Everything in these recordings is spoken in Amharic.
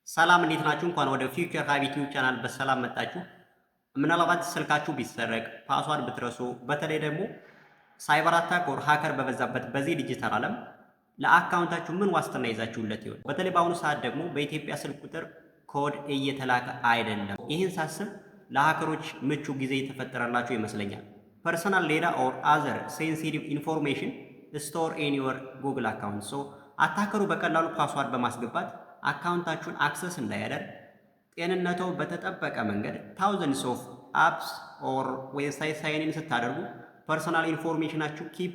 ሰላም እንዴት ናችሁ? እንኳን ወደ ፊውቸር ሃብ ዩቲዩብ ቻናል በሰላም መጣችሁ። ምናልባት ስልካችሁ ቢሰረቅ ፓስዋርድ ብትረሱ፣ በተለይ ደግሞ ሳይበር አታክ ወር ሃከር በበዛበት በዚህ ዲጂታል ዓለም ለአካውንታችሁ ምን ዋስትና ይዛችሁለት ይሆን? በተለይ በአሁኑ ሰዓት ደግሞ በኢትዮጵያ ስልክ ቁጥር ኮድ እየተላከ አይደለም። ይህን ሳስብ ለሃከሮች ምቹ ጊዜ የተፈጠረላቸው ይመስለኛል። ፐርሰናል ዴታ ኦር አዘር ሴንሲቲቭ ኢንፎርሜሽን ስቶር ኢን ዮር ጉግል አካውንት። ሶ አታከሩ በቀላሉ ፓስዋርድ በማስገባት አካውንታችሁን አክሰስ እንዳያደርግ ጤንነቱ በተጠበቀ መንገድ ታውዘንድስ ኦፍ አፕስ ኦር ዌብሳይት ሳይን ስታደርጉ ፐርሰናል ኢንፎርሜሽናችሁ ኪፕ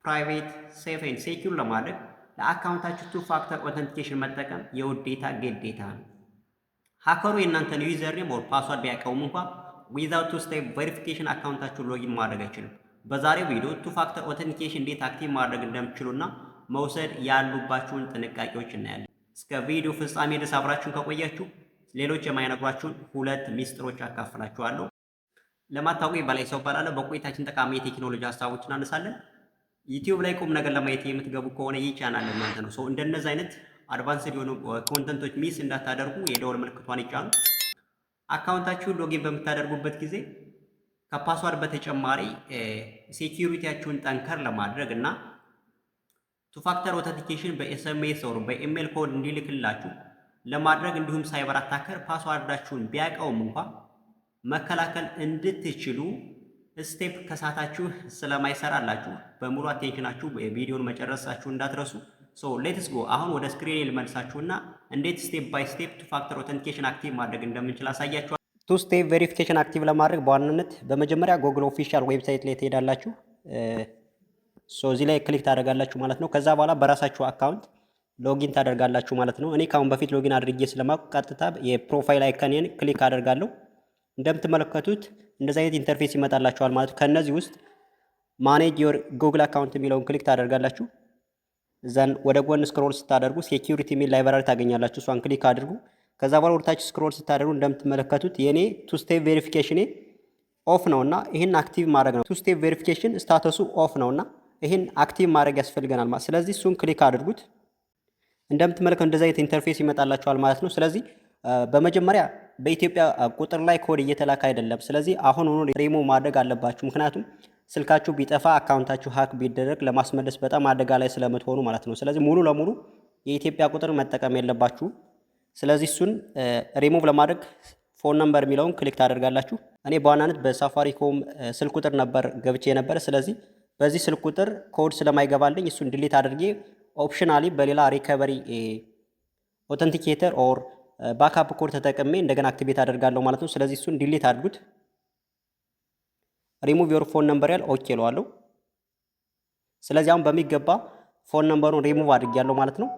ፕራይቬት ሴፍ ኤንድ ሴኪዩር ለማድረግ ለአካውንታችሁ ቱ ፋክተር ኦተንቲኬሽን መጠቀም የውዴታ ግዴታ ነው። ሃከሩ የእናንተን ዩዘር ኔም ኦር ፓስዋርድ ቢያውቀውም እንኳ ዊዛውት ቱ ስቴፕ ቬሪፊኬሽን አካውንታችሁን ሎጊን ማድረግ አይችልም። በዛሬው ቪዲዮ ቱ ፋክተር ኦተንቲኬሽን እንዴት አክቲቭ ማድረግ እንደምትችሉና መውሰድ ያሉባችሁን ጥንቃቄዎች እናያለን። እስከ ቪዲዮ ፍጻሜ ድረስ አብራችሁን ከቆያችሁ ሌሎች የማይነግሯችሁን ሁለት ሚስጥሮች አካፍላችኋለሁ። ለማታውቁ በላይ ሰው እባላለሁ። በቆይታችን ጠቃሚ የቴክኖሎጂ ሀሳቦችን እናነሳለን። ዩቲዩብ ላይ ቁም ነገር ለማየት የምትገቡ ከሆነ ይህ ቻናል ለእናንተ ነው። እንደነዚህ አይነት አድቫንስድ የሆኑ ኮንተንቶች ሚስ እንዳታደርጉ የደወል ምልክቷን ይጫኑ። አካውንታችሁን ሎጊን በምታደርጉበት ጊዜ ከፓስዋርድ በተጨማሪ ሴኪዩሪቲያችሁን ጠንከር ለማድረግ እና ቱ ፋክተር ኦተንቲኬሽን በኤስኤምኤስ ወር በኢሜል ኮድ እንዲልክላችሁ ለማድረግ እንዲሁም ሳይበር አታከር ፓስዋርዳችሁን ቢያውቀውም እንኳ መከላከል እንድትችሉ ስቴፕ ከሳታችሁ ስለማይሰራላችሁ በሙሉ አቴንሽናችሁ ቪዲዮን መጨረሳችሁ እንዳትረሱ። ሌትስ ጎ። አሁን ወደ ስክሪን ልመልሳችሁና እንዴት ስቴፕ ባይ ስቴፕ ቱ ፋክተር ኦተንቲኬሽን አክቲቭ ማድረግ እንደምንችል አሳያችኋል። ቱ ስቴፕ ቬሪፊኬሽን አክቲቭ ለማድረግ በዋናነት በመጀመሪያ ጉግል ኦፊሻል ዌብሳይት ላይ ትሄዳላችሁ። እዚህ ላይ ክሊክ ታደርጋላችሁ ማለት ነው። ከዛ በኋላ በራሳችሁ አካውንት ሎጊን ታደርጋላችሁ ማለት ነው። እኔ ካሁን በፊት ሎጊን አድርጌ ስለማውቅ ቀጥታ የፕሮፋይል አይከኔን ክሊክ አደርጋለሁ። እንደምትመለከቱት እንደዚህ አይነት ኢንተርፌስ ይመጣላችኋል ማለት ነው። ከነዚህ ውስጥ ማኔጅ ዮር ጉግል አካውንት የሚለውን ክሊክ ታደርጋላችሁ። ዘን ወደ ጎን ስክሮል ስታደርጉ ሴኪዩሪቲ የሚል ላይብራሪ ታገኛላችሁ። እሷን ክሊክ አድርጉ። ከዛ በኋላ ወደታች ስክሮል ስታደርጉ እንደምትመለከቱት የኔ ቱ ስቴፕ ቬሪፊኬሽን ኦፍ ነውና ይሄን አክቲቭ ማድረግ ነው። ቱ ስቴፕ ቬሪፊኬሽን ስታተሱ ኦፍ ነውና ይሄን አክቲቭ ማድረግ ያስፈልገናል ማለት። ስለዚህ እሱን ክሊክ አድርጉት። እንደምትመለከቱ እንደዛ አይነት ኢንተርፌስ ይመጣላችኋል ማለት ነው። ስለዚህ በመጀመሪያ በኢትዮጵያ ቁጥር ላይ ኮድ እየተላከ አይደለም። ስለዚህ አሁን ሆኖ ሪሙቭ ማድረግ አለባችሁ። ምክንያቱም ስልካችሁ ቢጠፋ አካውንታችሁ ሃክ ቢደረግ ለማስመለስ በጣም አደጋ ላይ ስለምትሆኑ ማለት ነው። ስለዚህ ሙሉ ለሙሉ የኢትዮጵያ ቁጥር መጠቀም የለባችሁ። ስለዚህ እሱን ሪሙቭ ለማድረግ ፎን ነምበር የሚለውን ክሊክ ታደርጋላችሁ። እኔ በዋናነት በሳፋሪኮም ስልክ ቁጥር ነበር ገብቼ ነበር። ስለዚህ በዚህ ስልክ ቁጥር ኮድ ስለማይገባልኝ እሱን ዲሊት አድርጌ ኦፕሽናሊ በሌላ ሪከቨሪ ኦተንቲኬተር ኦር ባክአፕ ኮድ ተጠቅሜ እንደገና አክቲቬት አደርጋለሁ ማለት ነው። ስለዚህ እሱን ዲሊት አድርጉት። ሪሙቭ ዮር ፎን ነምበር ያል ኦኬ እለዋለሁ። ስለዚህ አሁን በሚገባ ፎን ነምበሩን ሪሙቭ አድርጌያለሁ ማለት ነው።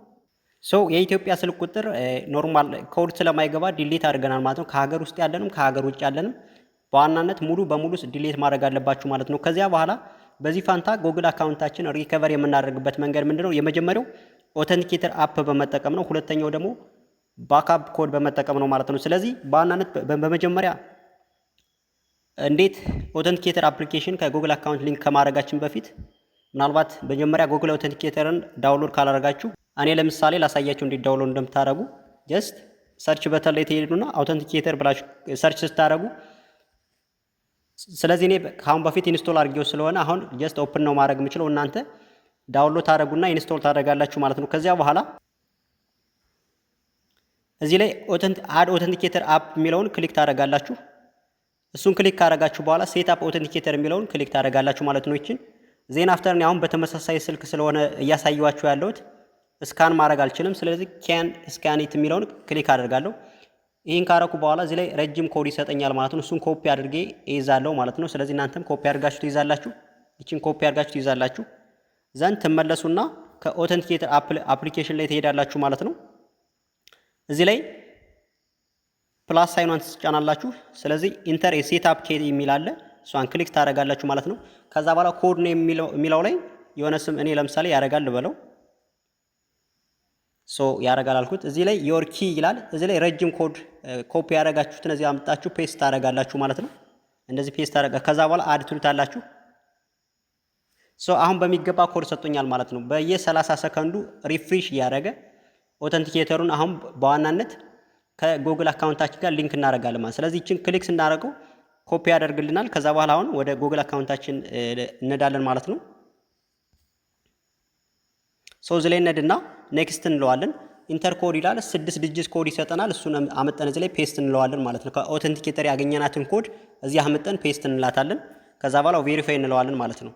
የኢትዮጵያ ስልክ ቁጥር ኖርማል ኮድ ስለማይገባ ዲሊት አድርገናል ማለት ነው። ከሀገር ውስጥ ያለንም ከሀገር ውጭ ያለንም በዋናነት ሙሉ በሙሉ ዲሊት ማድረግ አለባችሁ ማለት ነው። ከዚያ በኋላ በዚህ ፋንታ ጉግል አካውንታችን ሪከቨር የምናደርግበት መንገድ ምንድነው? የመጀመሪያው ኦተንቲኬተር አፕ በመጠቀም ነው። ሁለተኛው ደግሞ ባክአፕ ኮድ በመጠቀም ነው ማለት ነው። ስለዚህ በዋናነት በመጀመሪያ እንዴት ኦተንቲኬተር አፕሊኬሽን ከጉግል አካውንት ሊንክ ከማድረጋችን በፊት ምናልባት መጀመሪያ ጉግል ኦተንቲኬተርን ዳውንሎድ ካላደረጋችሁ እኔ ለምሳሌ ላሳያችሁ እንዴት ዳውንሎድ እንደምታደርጉ። ጀስት ሰርች በተን ላይ ትሄዱና አውተንቲኬተር ብላችሁ ሰርች ስታደርጉ፣ ስለዚህ እኔ ካሁን በፊት ኢንስቶል አድርጌው ስለሆነ አሁን ጀስት ኦፕን ነው ማድረግ የምችለው። እናንተ ዳውንሎድ ታደርጉና ኢንስቶል ታደርጋላችሁ ማለት ነው። ከዚያ በኋላ እዚህ ላይ አድ ኦተንቲኬተር አፕ የሚለውን ክሊክ ታደርጋላችሁ። እሱን ክሊክ ካደረጋችሁ በኋላ ሴት አፕ ኦተንቲኬተር የሚለውን ክሊክ ታደርጋላችሁ ማለት ነው። ይችን ዜን አፍተር እኔ አሁን በተመሳሳይ ስልክ ስለሆነ እያሳየኋችሁ ያለሁት ስካን ማድረግ አልችልም። ስለዚህ ካን ስካን ኢት የሚለውን ክሊክ አደርጋለሁ። ይህን ካረኩ በኋላ እዚህ ላይ ረጅም ኮድ ይሰጠኛል ማለት ነው። እሱን ኮፒ አድርጌ እይዛለሁ ማለት ነው። ስለዚህ እናንተም ኮፒ አድርጋችሁ ትይዛላችሁ። ይችን ኮፒ አድርጋችሁ ትይዛላችሁ። ዘንድ ትመለሱና ከኦተንቲኬተር አፕሊኬሽን ላይ ትሄዳላችሁ ማለት ነው። እዚህ ላይ ፕላስ ሳይኗን ትጫናላችሁ። ስለዚህ ኢንተር የሴትአፕ ኬ የሚል አለ። እሷን ክሊክ ታደርጋላችሁ ማለት ነው። ከዛ በኋላ ኮድ ነው የሚለው ላይ የሆነ ስም እኔ ለምሳሌ ያደርጋል ልበለው። ያደርጋል አልኩት። እዚህ ላይ ዮር ኪ ይላል። እዚህ ላይ ረጅም ኮድ ኮፒ ያደረጋችሁትን እዚህ አምጣችሁ ፔስት ታደርጋላችሁ ማለት ነው። እንደዚህ ፔስት ከዛ በኋላ አድ ትሉታላችሁ። አሁን በሚገባ ኮድ ሰጥቶኛል ማለት ነው። በየ30 ሰከንዱ ሪፍሬሽ እያደረገ ኦተንቲኬተሩን አሁን በዋናነት ከጉግል አካውንታችን ጋር ሊንክ እናደርጋለን ማለት። ስለዚህ እችን ክሊክ ስናደርገው ኮፒ ያደርግልናል። ከዛ በኋላ አሁን ወደ ጉግል አካውንታችን እንሄዳለን ማለት ነው። እዚህ ላይ እንሄድና ኔክስት እንለዋለን። ኢንተር ኮድ ይላል 6 ዲጂት ኮድ ይሰጠናል። እሱን አመጠን እዚህ ላይ ፔስት እንለዋለን ማለት ነው። ከኦተንቲኬተር ያገኘናትን ኮድ እዚህ አመጠን ፔስት እንላታለን። ከዛ በኋላ ቬሪፋይ እንለዋለን ማለት ነው።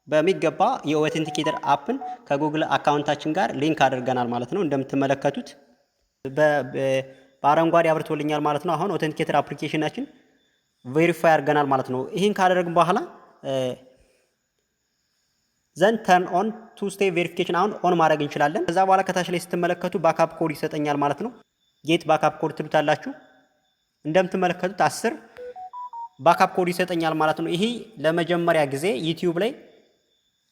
በሚገባ የኦተንቲኬተር አፕን ከጉግል አካውንታችን ጋር ሊንክ አድርገናል ማለት ነው። እንደምትመለከቱት በአረንጓዴ አብርቶልኛል ማለት ነው። አሁን ኦተንቲኬተር አፕሊኬሽናችን ቬሪፋይ አድርገናል ማለት ነው። ይህን ካደረግን በኋላ ዘን ተርን ኦን ቱ ስቴፕ ቬሪፊኬሽን አሁን ኦን ማድረግ እንችላለን። ከዛ በኋላ ከታች ላይ ስትመለከቱ ባክአፕ ኮድ ይሰጠኛል ማለት ነው። ጌት ባክአፕ ኮድ ትሉታላችሁ። እንደምትመለከቱት 10 ባክአፕ ኮድ ይሰጠኛል ማለት ነው። ይሄ ለመጀመሪያ ጊዜ ዩቲዩብ ላይ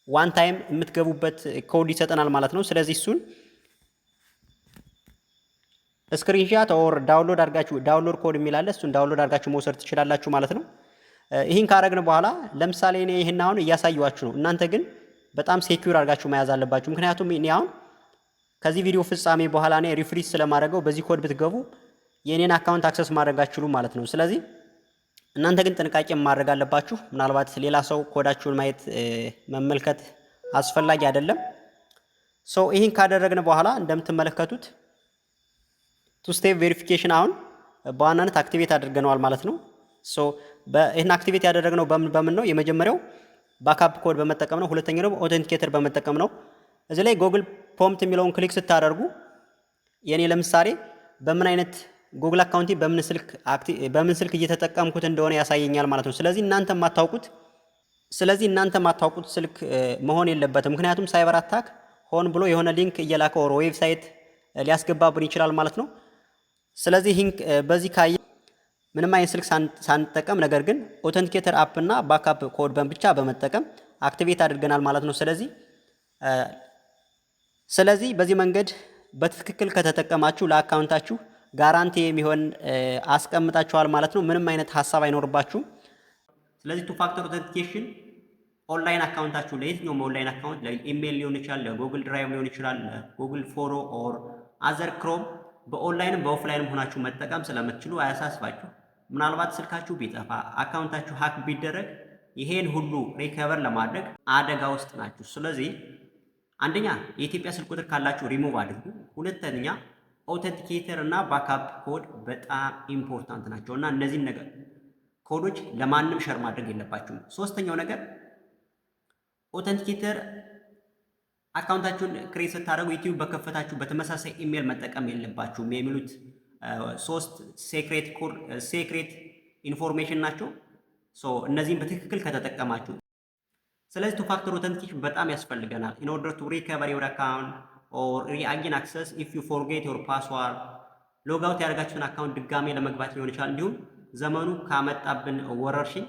ዋን ታይም የምትገቡበት ኮድ ይሰጠናል ማለት ነው። ስለዚህ እሱን ስክሪንሻት ኦር ዳውንሎድ አድርጋችሁ ዳውንሎድ ኮድ የሚላለ እሱን ዳውንሎድ አድርጋችሁ መውሰድ ትችላላችሁ ማለት ነው። ይህን ካረግን በኋላ ለምሳሌ እኔ ይህን አሁን እያሳየኋችሁ ነው። እናንተ ግን በጣም ሴኩር አድርጋችሁ መያዝ አለባችሁ። ምክንያቱም እኔ አሁን ከዚህ ቪዲዮ ፍጻሜ በኋላ እኔ ሪፍሪሽ ስለማድረገው በዚህ ኮድ ብትገቡ የኔን አካውንት አክሰስ ማድረግ አትችሉም ማለት ነው። ስለዚህ እናንተ ግን ጥንቃቄ ማድረግ አለባችሁ። ምናልባት ሌላ ሰው ኮዳችሁን ማየት መመልከት አስፈላጊ አይደለም። ይህን ካደረግን በኋላ እንደምትመለከቱት ቱ ስቴፕ ቬሪፊኬሽን አሁን በዋናነት አክቲቬት አድርገነዋል ማለት ነው። ይህን አክቲቬት ያደረግነው በምን ነው? የመጀመሪያው ባክአፕ ኮድ በመጠቀም ነው። ሁለተኛው ደግሞ ኦተንቲኬተር በመጠቀም ነው። እዚህ ላይ ጉግል ፕሮምፕት የሚለውን ክሊክ ስታደርጉ የኔ ለምሳሌ በምን አይነት ጉግል አካውንቲ በምን ስልክ እየተጠቀምኩት እንደሆነ ያሳየኛል ማለት ነው። ስለዚህ እናንተ ማታውቁት ስልክ መሆን የለበትም። ምክንያቱም ሳይበር አታክ ሆን ብሎ የሆነ ሊንክ እየላከ ወር ዌብሳይት ሊያስገባብን ይችላል ማለት ነው። ስለዚህ በዚህ ካየ ምንም አይነት ስልክ ሳንጠቀም ነገር ግን ኦተንቲኬተር አፕ እና ባክአፕ ኮድ ብቻ በመጠቀም አክቲቬት አድርገናል ማለት ነው። ስለዚህ በዚህ መንገድ በትክክል ከተጠቀማችሁ ለአካውንታችሁ ጋራንቲ የሚሆን አስቀምጣችኋል ማለት ነው። ምንም አይነት ሀሳብ አይኖርባችሁም። ስለዚህ ቱ ፋክተር ኦተንቲኬሽን ኦንላይን አካውንታችሁ ለየትኛውም ኦንላይን አካውንት ለኢሜል ሊሆን ይችላል፣ ለጉግል ድራይቭ ሊሆን ይችላል፣ ለጉግል ፎቶ ኦር አዘር ክሮም በኦንላይንም በኦፍላይንም ሆናችሁ መጠቀም ስለምትችሉ አያሳስባችሁ። ምናልባት ስልካችሁ ቢጠፋ አካውንታችሁ ሀክ ቢደረግ ይሄን ሁሉ ሪከቨር ለማድረግ አደጋ ውስጥ ናችሁ። ስለዚህ አንደኛ የኢትዮጵያ ስልክ ቁጥር ካላችሁ ሪሙቭ አድርጉ። ሁለተኛ ኦተንቲኬተር እና ባክአፕ ኮድ በጣም ኢምፖርታንት ናቸው እና እነዚህን ነገር ኮዶች ለማንም ሸር ማድረግ የለባችሁም። ሶስተኛው ነገር ኦተንቲኬተር አካውንታችሁን ክሬት ስታደርጉ ዩቲዩብ በከፈታችሁ በተመሳሳይ ኢሜል መጠቀም የለባችሁም የሚሉት 3 ሴክሬት ኢንፎርሜሽን ናቸው። እነዚህም በትክክል ከተጠቀማችሁ ስለዚህ ቱ ፋክተር ኦተንቲኬሽን በጣም ያስፈልገናል ኢን ኦርደር ቱ ሪከቨር ዮር አካውንት ኦር ሪአጌን አክሰስ ኢፍ ዩ ፎርጌት ዮር ፓስዋርድ ሎግ አውት ያደርጋችሁን አካውንት ድጋሜ ለመግባት ሊሆን ይችላል። እንዲሁም ዘመኑ ካመጣብን ወረርሽኝ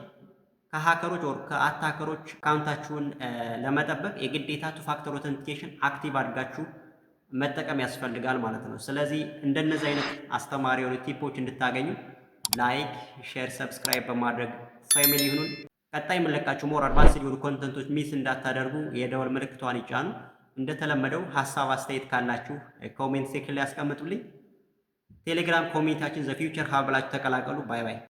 ከሀከሮች ወር ከአታከሮች አካውንታችሁን ለመጠበቅ የግዴታ ቱ ፋክተር ኦተንቲኬሽን አክቲቭ አድርጋችሁ መጠቀም ያስፈልጋል ማለት ነው። ስለዚህ እንደነዚህ አይነት አስተማሪ የሆኑ ቲፖች እንድታገኙ ላይክ፣ ሼር፣ ሰብስክራይብ በማድረግ ፋሚሊ ይሁኑን። ቀጣይ የምንለቃችሁ ሞር አድቫንስድ የሆኑ ኮንተንቶች ሚስ እንዳታደርጉ የደወል ምልክቷን ይጫኑ። እንደተለመደው ሀሳብ አስተያየት ካላችሁ ኮሜንት ሴክሽን ላይ ያስቀምጡልኝ። ቴሌግራም ኮሚኒቲያችን ዘ ፊውቸር ሀብ ብላችሁ ተቀላቀሉ። ባይ ባይ።